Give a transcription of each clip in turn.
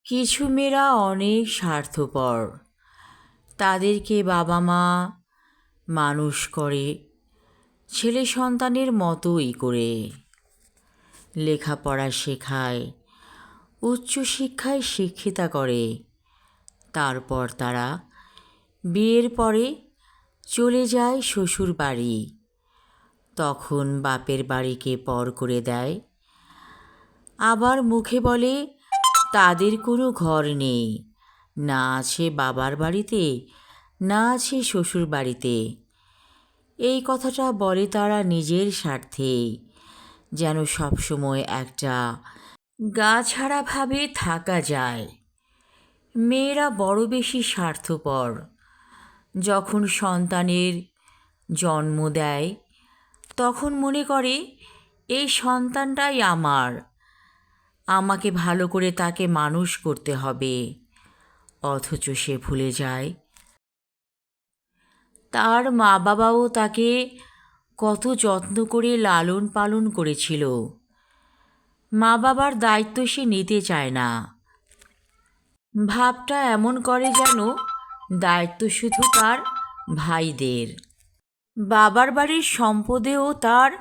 কিছু মেয়েরা অনেক স্বার্থপর। তাদেরকে বাবা মা মানুষ করে ছেলে সন্তানের মতোই করে, লেখাপড়া শেখায়, উচ্চশিক্ষায় শিক্ষিতা করে। তারপর তারা বিয়ের পরে চলে যায় শ্বশুর বাড়ি। তখন বাপের বাড়িকে পর করে দেয়। আবার মুখে বলে তাদের কোনো ঘর নেই, না আছে বাবার বাড়িতে, না আছে শ্বশুর বাড়িতে। এই কথাটা বলে তারা নিজের স্বার্থে, যেন সবসময় একটা গা ছাড়াভাবে থাকা যায়। মেয়েরা বড় বেশি স্বার্থপর। যখন সন্তানের জন্ম দেয় তখন মনে করে এই সন্তানটাই আমার, আমাকে ভালো করে তাকে মানুষ করতে হবে। অথচ সে ভুলে যায় তার মা বাবাও তাকে কত যত্ন করে লালন পালন করেছিল। মা বাবার দায়িত্ব সে নিতে চায় না। ভাবটা এমন করে যেন দায়িত্ব শুধু তার ভাইদের। বাবার বাড়ির সম্পদেও তার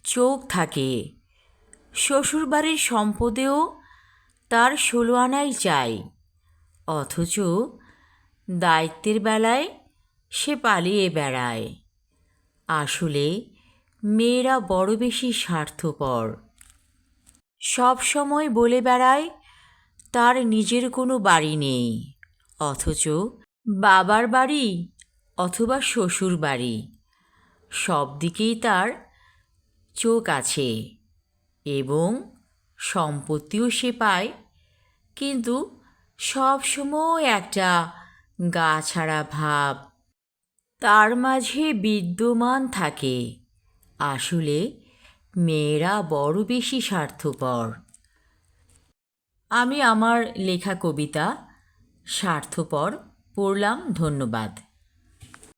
চোখ থাকে, শ্বশুরবাড়ির সম্পদেও তার 16 আনাই চাই। অথচ দায়িত্বের বেলায় সে পালিয়ে বেড়ায়। আসলে মেয়েরা বড় বেশি স্বার্থপর। সব সময় বলে বেড়ায় তার নিজের কোনো বাড়ি নেই, অথচ বাবার বাড়ি অথবা শ্বশুর বাড়ি সব দিকেই তার চোখ আছে এবং সম্পত্তিও সে পায়। কিন্তু সব সময় একটা গা ছাড়া ভাব তার মাঝে বিদ্যমান থাকে। আসলে মেয়েরা বড় বেশি স্বার্থপর। আমি আমার লেখা কবিতা স্বার্থপর পড়লাম। ধন্যবাদ।